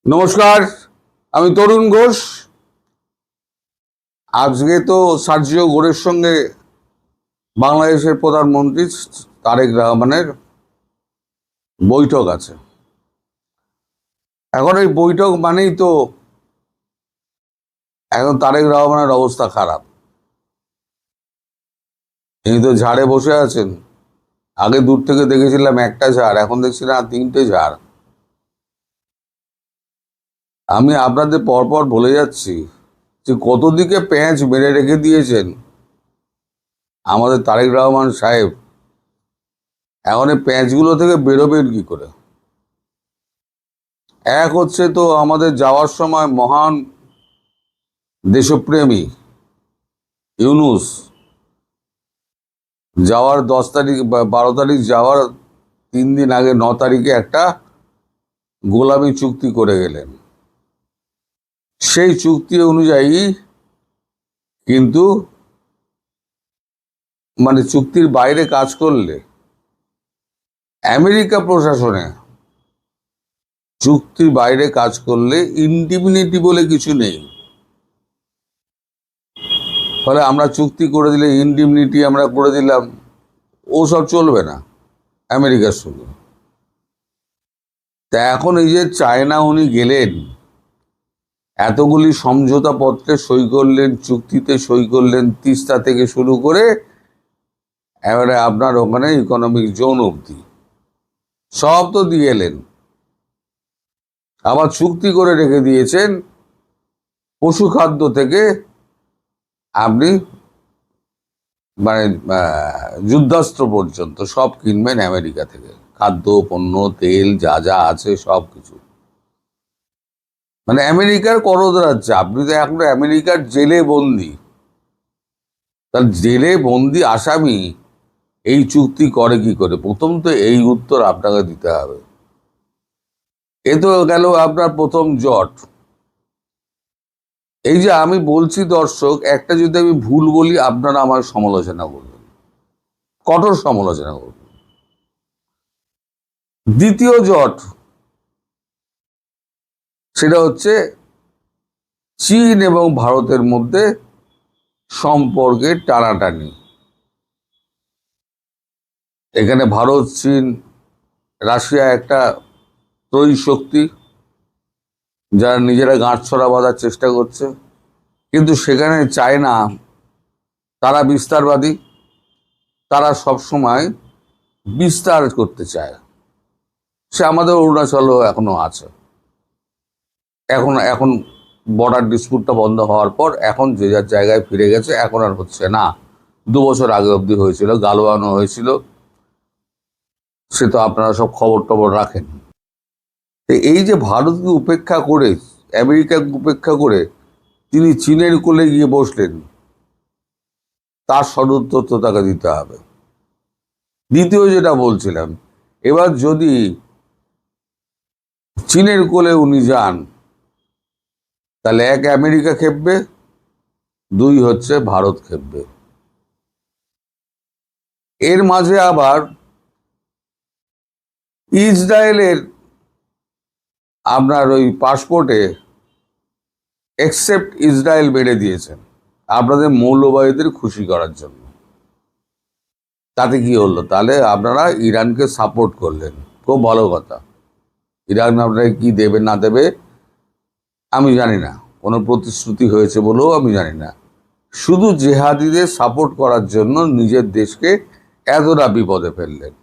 নমস্কার, আমি তরুণ ঘোষ। আজকে তো সার্জিও ঘোরের সঙ্গে বাংলাদেশের প্রধানমন্ত্রী তারেক রহমানের বৈঠক আছে। এখন এই বৈঠক মানেই তো এখন তারেক রহমানের অবস্থা খারাপ। তিনি তো ঝাড়ে বসে আছেন। আগে দূর থেকে দেখেছিলাম একটা ঝাড়, এখন দেখছি না তিনটে ঝাড়। আমি আপনাদের পরপর বলে যাচ্ছি যে কত দিকে পেঁচ মেরে রেখে দিয়েছেন আমাদের তারেক রহমান সাহেব। এখন এই পেঁচগুলো থেকে বেরোবেন কি করে? এক হচ্ছে তো আমাদের যাওয়ার সময় মহান দেশপ্রেমী ইউনূস যাওয়ার 10 তারিখ বা 12 তারিখ যাওয়ার 3 দিন আগে 9 তারিখে একটা গোলামি চুক্তি করে গেলেন। সেই চুক্তি অনুযায়ী কিন্তু মানে চুক্তির বাইরে কাজ করলে আমেরিকা প্রশাসনে চুক্তির বাইরে কাজ করলে ইনডিমিনিটি বলে কিছু নেই। ফলে আমরা চুক্তি করে দিলে ইনডিমিনিটি আমরা করে দিলাম, ওসব চলবে না আমেরিকার সঙ্গে। তা এখন এই যে চায়না উনি গেলেন, এতগুলি সমঝোতা পত্রে সই করলেন, চুক্তিতে সই করলেন, তিস্তা থেকে শুরু করে এবারে আপনার ওখানে ইকোনমিক জোন অবধি সব তো দিয়ে এলেন। আবার চুক্তি করে রেখে দিয়েছেন পশু খাদ্য থেকে আপনি মানে যুদ্ধাস্ত্র পর্যন্ত সব কিনবেন আমেরিকা থেকে, খাদ্য পণ্য তেল যা যা আছে সব কিছু। মানে আমেরিকার করদরাজ্য। আপনি তো এখন আমেরিকার জেলে বন্দি। তার জেলে বন্দি আসামি এই চুক্তি করে কি করে? প্রথম তো এই উত্তর আপনাকে দিতে হবে। এ তো গেল আপনার প্রথম জট। এই যে আমি বলছি দর্শক, একটা যদি আমি ভুল বলি আপনারা আমার সমালোচনা করবেন, কঠোর সমালোচনা করবেন। দ্বিতীয় জট, সেটা হচ্ছে চীন এবং ভারতের মধ্যে সম্পর্কের টানাটানি। এখানে ভারত, চীন, রাশিয়া একটা ত্রয়ী শক্তি, যারা নিজেরা গাঁটছড়া বাঁধার চেষ্টা করছে। কিন্তু সেখানে চায়না, তারা বিস্তারবাদী, তারা সবসময় বিস্তার করতে চায়। সে আমাদের অরুণাচলও এখনো আছে। এখন এখন বর্ডার ডিসপুটটা বন্ধ হওয়ার পর এখন যে যার জায়গায় ফিরে গেছে, এখন আর হচ্ছে না। 2 বছর আগে অবধি হয়েছিল, গালওয়ানো হয়েছিল, সে তো আপনারা সব খবর টবর রাখেন। তো এই যে ভারতকে উপেক্ষা করে, আমেরিকাকে উপেক্ষা করে তিনি চীনের কোলে গিয়ে বসলেন, তার সদুত্তর তো তাকে দিতে হবে। দ্বিতীয় যেটা বলছিলাম, এবার যদি চীনের কোলে উনি যান, তাহলে এক আমেরিকা খেপবে, দুই হচ্ছে ভারত খেপবে। এর মাঝে আবার ইসরায়েলের আপনার ওই পাসপোর্টে এক্সেপ্ট ইসরায়েল বেড়ে দিয়েছেন আপনাদের মৌলবাদীদের খুশি করার জন্য। তাতে কি হলো? তাহলে আপনারা ইরানকে সাপোর্ট করলেন, খুব ভালো কথা। ইরান আপনাকে কি দেবে না দেবে আমি জানি না, কোনো প্রতিশ্রুতি হয়েছে বলেও আমি জানি না। শুধু জেহাদিদের সাপোর্ট করার জন্য নিজের দেশকে এতটা বিপদে ফেললেন।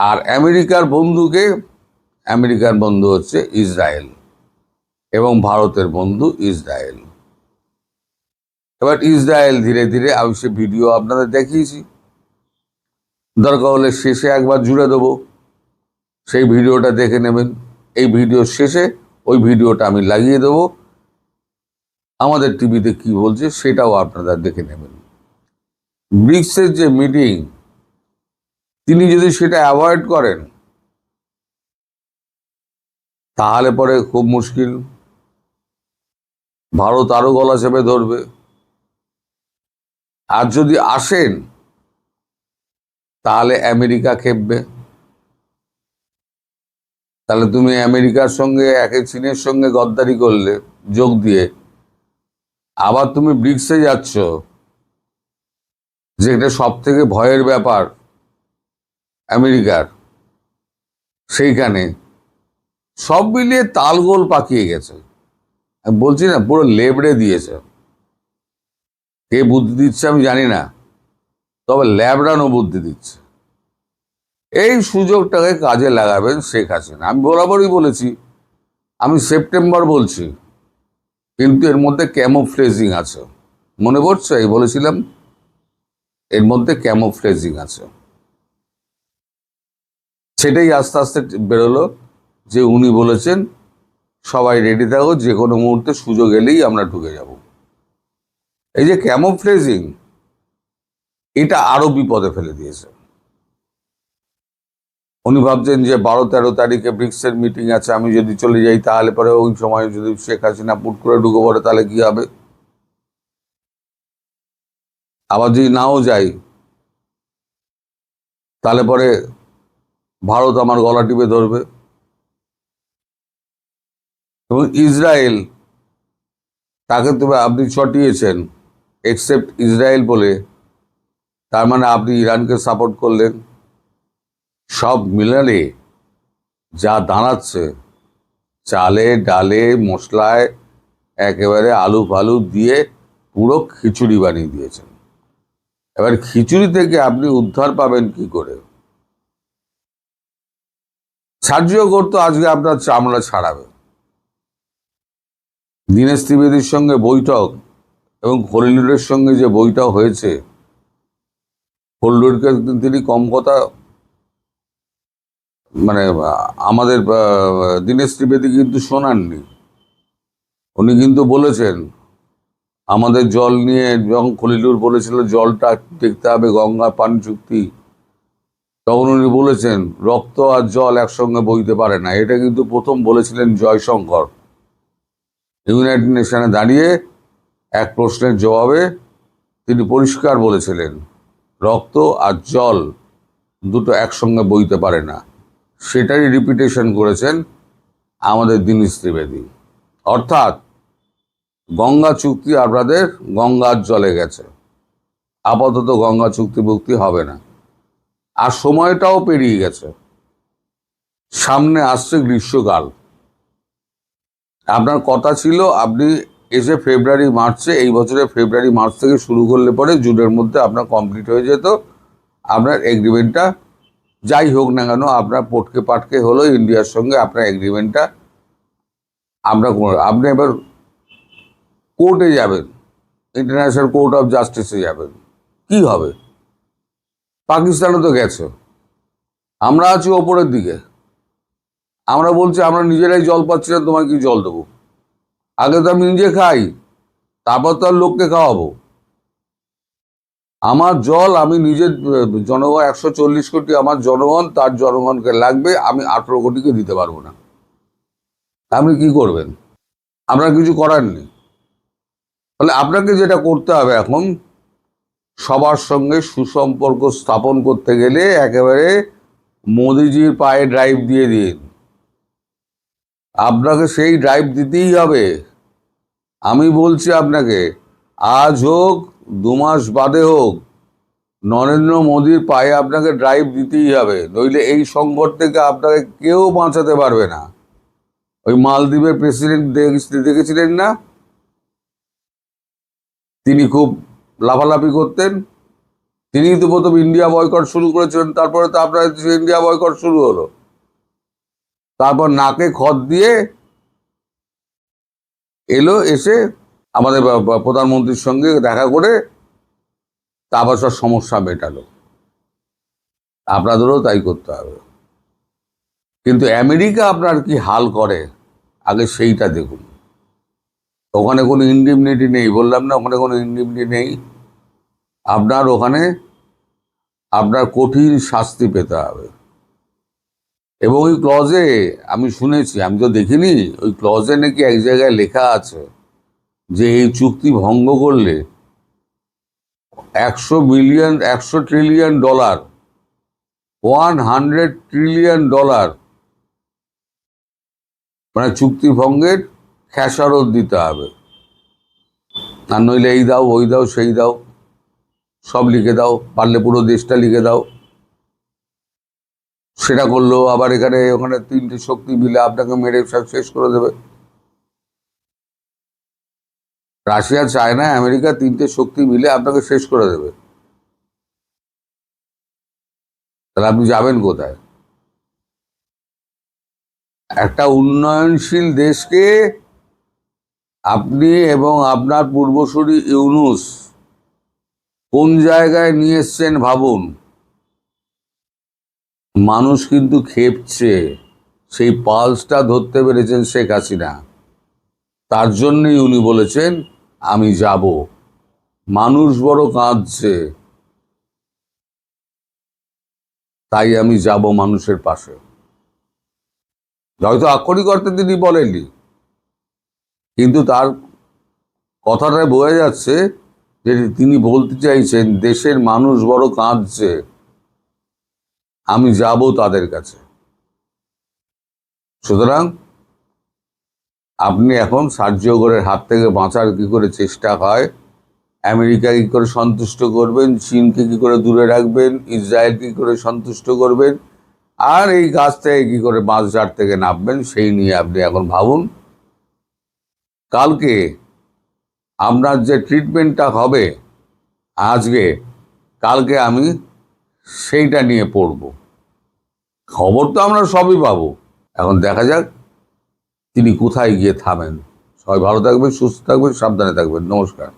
আর আমেরিকার বন্ধু হচ্ছে ইসরায়েল এবং ভারতের বন্ধু ইসরায়েল। এবার ইসরায়েল ধীরে ধীরে, আমি সে ভিডিও আপনাদের দেখিয়েছি, দরকার হলে শেষে একবার জুড়ে দেবো, সেই ভিডিওটা দেখে নেবেন। এই ভিডিওর শেষে ওই ভিডিওটা আমি লাগিয়ে দেবো, আমাদের টিভিতে কি বলছে সেটাও আপনারা দেখে নেবেন। ব্রিক্সের যে মিটিং, তিনি যদি সেটা অ্যাভয়েড করেন তাহলে পরে খুব মুশকিল। ভারত আরো গলা চেপে ধরবে। আর যদি আসেন তাহলে আমেরিকা খেপবে। তাহলে তুমি আমেরিকার সঙ্গে একে চীনের সঙ্গে গদ্দারি করলে যোগ দিয়ে, আবার তুমি ব্রিক্সে যাচ্ছ, যেটা সব থেকে ভয়ের ব্যাপার আমেরিকার, সেইখানে সব মিলিয়ে তালগোল পাকিয়ে গেছে। আমি বলছি না, পুরো লেবড়ে দিয়েছে। কে বুদ্ধি দিচ্ছে আমি জানি না, তবে ল্যাবড়ানো বুদ্ধি দিচ্ছে। এই সুযোগটাকে কাজে লাগাবেন শেখ হাসিনা। আমি বরাবরই বলেছি, আমি সেপ্টেম্বর বলছি, কিন্তু এর মধ্যে ক্যামোফ্লেজিং আছে। মনে পড়ছে এই বলেছিলাম, এর মধ্যে ক্যামোফ্লেজিং আছে। সেটাই আস্তে আস্তে বেরোলো যে উনি বলেছেন সবাই রেডি থাকো, যে কোনো মুহূর্তে সুযোগ এলেই আমরা ঢুকে যাব। এই যে ক্যামোফ্লেজিং, এটা আরো বিপদে ফেলে দিয়েছে। উনি ভাবছেন যে 12-13 তারিখে ব্রিক্সের মিটিং আছে, আমি যদি চলে যাই তাহলে পরে ওই সময় যদি শেখ হাসিনা পুট করে ঢুকে পড়ে তাহলে কি হবে। আবার যদি নাও যাই তাহলে পরে ভারত আমার গলা টিপে ধরবে। এবং ইসরায়েল, তাকে তো আপনি চটিয়েছেন, এক্সেপ্ট ইসরায়েল বলে, তার মানে আপনি ইরানকে সাপোর্ট করলেন। সব মিলালে যা দাঁড়াচ্ছে, চালে ডালে মশলায় একেবারে আলু ফালু দিয়ে পুরো খিচুড়ি বানিয়ে দিয়েছেন। এবার খিচুড়ি থেকে আপনি উদ্ধার পাবেন কি করে? সাহায্য করতো আজকে আপনার চামড়া ছাড়াবে। দীনেশ ত্রিবেদীর সঙ্গে বৈঠক এবং খলিলুরের সঙ্গে যে বইটা হয়েছে, খলিলুরকে তিনি কম কথা, মানে আমাদের দীনেশ ত্রিবেদী কিন্তু শোনাননি। উনি কিন্তু বলেছেন আমাদের জল নিয়ে, যখন খলিলুর বলেছিল জলটা দেখতে হবে গঙ্গা পানি চুক্তি, তখন উনি বলেছেন রক্ত আর জল একসঙ্গে বইতে পারে না। এটা কিন্তু প্রথম বলেছিলেন জয়শঙ্কর ইউনাইটেড নেশনে দাঁড়িয়ে এক প্রশ্নের জবাবে। তিনি পরিষ্কার বলেছিলেন রক্ত আর জল দুটো একসঙ্গে বইতে পারে না। সেটারই রিপিটেশন করেছেন আমাদের দীনেশ ত্রিবেদী। অর্থাৎ গঙ্গা চুক্তি আপনাদের গঙ্গার জলে গেছে, আপাতত গঙ্গা চুক্তিভুক্তি হবে না। আর সময়টাও পেরিয়ে গেছে, সামনে আসছে গ্রীষ্মকাল। আপনার কথা ছিল আপনি এসে ফেব্রুয়ারি মার্চে, এই বছরের ফেব্রুয়ারি মার্চ থেকে শুরু করলে পরে জুনের মধ্যে আপনার কমপ্লিট হয়ে যেত আপনার এগ্রিমেন্টটা। যাই হোক না কেন, আপনার পটকে পাটকে হলো ইন্ডিয়ার সঙ্গে আপনার এগ্রিমেন্টটা। আপনি এবার কোর্টে যাবেন, ইন্টারন্যাশনাল কোর্ট অফ জাস্টিসে যাবেন, কি হবে? পাকিস্তানও তো গেছে, আমরা আছি ওপরের দিকে। আমরা বলছি আমরা নিজেরাই জল পাচ্ছি না, তোমার কি জল দেবো? আগে তো আমি নিজে খাই, তারপর তো আর লোককে খাওয়াবো। আমার জল আমি নিজের জনগণ, 140 কোটি আমার জনগণ, তার জনগণকে লাগবে, আমি 18 কোটিকে দিতে পারবো না। আপনি কি করবেন? আপনার কিছু করার নেই। ফলে আপনাকে যেটা করতে হবে এখন, সবার সঙ্গে সুসম্পর্ক স্থাপন করতে গেলে একেবারে মোদিজির পায়ে ড্রাইভ দিয়ে দিন। আপনাকে সেই ড্রাইভ দিতেই হবে। আমি বলছি আপনাকে, আজ হোক 2 মাস বাদে হোক, নরেন্দ্র মোদীর পায়ে আপনাকে ড্রাইভ দিতেই হবে, নইলে এই সংকট থেকে আপনাকে কেউ বাঁচাতে পারবে না। ওই মালদ্বীপের প্রেসিডেন্ট দেখেছিলেন না, তিনি খুব লাফালাফি করতেন। তিনি তো প্রথম ইন্ডিয়া বয়কট শুরু করেছিলেন, তারপরে তো আপনার ইন্ডিয়া বয়কট শুরু হলো। তারপর নাকে খত দিয়ে এলো, এসে আমাদের প্রধানমন্ত্রীর সঙ্গে দেখা করে তারপর সব সমস্যা মেটালো। আপনাদেরও তাই করতে হবে। কিন্তু আমেরিকা আপনার কি হাল করে আগে সেইটা দেখুন। ওখানে কোনো ইন্ডিমনিটি নেই, বললাম না, ওখানে কোনো ইন্ডিমনিটি নেই। আপনার ওখানে আপনার কঠিন শাস্তি পেতে হবে। এবং ওই ক্লজে আমি শুনেছি, আমি তো দেখিনি, ওই ক্লজে নাকি এক জায়গায় লেখা আছে যে এই চুক্তি ভঙ্গ করলে 100 ট্রিলিয়ন ডলার, $100 ট্রিলিয়ন মানে চুক্তি ভঙ্গের খেসারত দিতে হবে, আর নইলে এই দাও ওই দাও সেই দাও সব লিখে দাও, পারলে পুরো দেশটা লিখে দাও। সেটা করলো আবার এখানে ওখানে তিনটে শক্তি মিলে আপনাকে মেরে সব শেষ করে দেবে। রাশিয়া, চায়না, আমেরিকা তিনটে শক্তি মিলে আপনাকে শেষ করে দেবে। তাহলে আপনি যাবেন কোথায়? একটা উন্নয়নশীল দেশকে আপনি এবং আপনার পূর্বসূরি ইউনূস কোন জায়গায় নিয়ে এসছেন ভাবুন। মানুষ কিন্তু খেপছে, সেই পালসটা ধরতে পেরেছেন শেখ হাসিনা। তার জন্যই উনি বলেছেন আমি যাব। মানুষ বড় কাঁদছে, তাই আমি যাব মানুষের পাশে। হয়তো আক্ষরিক অর্থে তিনি বলেননি, কিন্তু তার কথাটায় বোঝা যাচ্ছে যে তিনি বলতে চাইছেন দেশের মানুষ বড় কাঁদছে, আমি যাব তাদের কাছে। সুতরাং আপনি এখন সার্জিওগরের হাত থেকে বাঁচার কি করে চেষ্টা হয়, আমেরিকা কি করে সন্তুষ্ট করবেন, চীনকে কি করে দূরে রাখবেন, ইসরায়েল কি করে সন্তুষ্ট করবেন, আর এই গাছ থেকে কি করে বাঁশঝাড় থেকে নামবেন, সেই নিয়ে আপনি এখন ভাবুন। কালকে আপনার যে ট্রিটমেন্টটা হবে আজকে, কালকে আমি সেইটা নিয়ে পড়ব। খবর তো আমরা সবই পাবো, এখন দেখা যাক তিনি কোথায় গিয়ে থামেন। সবাই ভালো থাকবেন, সুস্থ থাকবেন, সাবধানে থাকবেন। নমস্কার।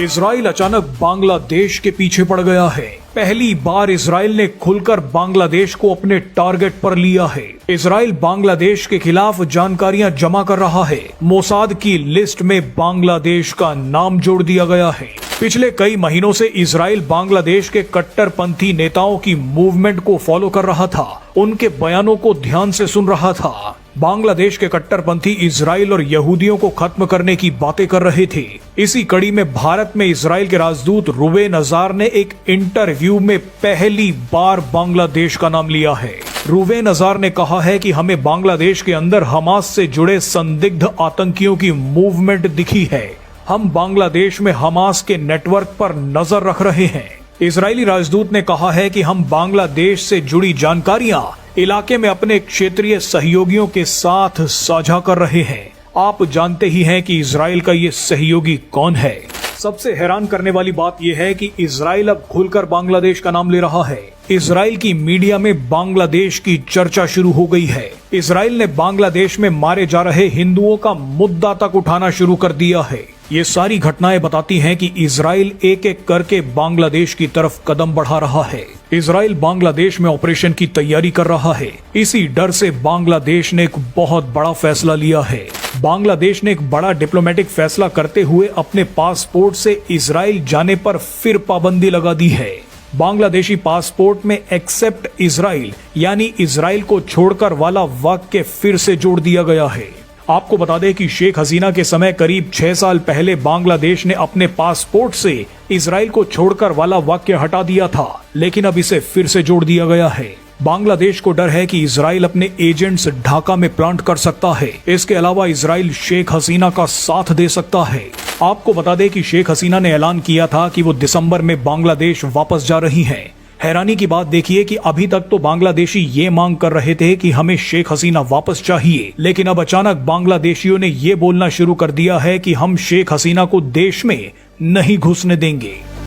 इजराइल अचानक बांग्लादेश के पीछे पड़ गया है। पहली बार इजराइल ने खुलकर बांग्लादेश को अपने टारगेट पर लिया है। इजराइल बांग्लादेश के खिलाफ जानकारियां जमा कर रहा है। मोसाद की लिस्ट में बांग्लादेश का नाम जोड़ दिया गया है। पिछले कई महीनों से इजराइल बांग्लादेश के कट्टरपंथी नेताओं की मूवमेंट को फॉलो कर रहा था, उनके बयानों को ध्यान से सुन रहा था। बांग्लादेश के कट्टरपंथी इजराइल और यहूदियों को खत्म करने की बातें कर रहे थे। इसी कड़ी में भारत में इजराइल के राजदूत रुवेन अजार ने एक इंटरव्यू में पहली बार बांग्लादेश का नाम लिया है। रुवेन अजार ने कहा है कि हमें बांग्लादेश के अंदर हमास से जुड़े संदिग्ध आतंकियों की मूवमेंट दिखी है। हम बांग्लादेश में हमास के नेटवर्क पर नजर रख रहे हैं। इजरायली राजदूत ने कहा है कि हम बांग्लादेश से जुड़ी जानकारियां इलाके में अपने क्षेत्रीय सहयोगियों के साथ साझा कर रहे हैं। आप जानते ही हैं कि इजराइल का ये सहयोगी कौन है। सबसे हैरान करने वाली बात यह है कि इजराइल अब खुलकर बांग्लादेश का नाम ले रहा है। इजराइल की मीडिया में बांग्लादेश की चर्चा शुरू हो गई है। इजराइल ने बांग्लादेश में मारे जा रहे हिंदुओं का मुद्दा तक उठाना शुरू कर दिया है। ये सारी घटनाएं बताती हैं कि इजराइल एक एक करके बांग्लादेश की तरफ कदम बढ़ा रहा है। इजराइल बांग्लादेश में ऑपरेशन की तैयारी कर रहा है। इसी डर से बांग्लादेश ने एक बहुत बड़ा फैसला लिया है। बांग्लादेश ने एक बड़ा डिप्लोमेटिक फैसला करते हुए अपने पासपोर्ट से इजराइल जाने पर फिर पाबंदी लगा दी है। बांग्लादेशी पासपोर्ट में एक्सेप्ट इजराइल यानी इजराइल को छोड़कर वाला वाक्य फिर से जोड़ दिया गया है। आपको बता दें कि शेख हसीना के समय करीब 6 साल पहले बांग्लादेश ने अपने पासपोर्ट से इजराइल को छोड़कर वाला वाक्य हटा दिया था, लेकिन अब इसे फिर से जोड़ दिया गया है। बांग्लादेश को डर है कि इजराइल अपने एजेंट्स ढाका में प्लांट कर सकता है। इसके अलावा इजराइल शेख हसीना का साथ दे सकता है। आपको बता दें कि शेख हसीना ने ऐलान किया था कि वो दिसंबर में बांग्लादेश वापस जा रही हैं। हैरानी की बात देखिए कि अभी तक तो बांग्लादेशी ये मांग कर रहे थे कि हमें शेख हसीना वापस चाहिए, लेकिन अब अचानक बांग्लादेशियों ने ये बोलना शुरू कर दिया है कि हम शेख हसीना को देश में नहीं घुसने देंगे।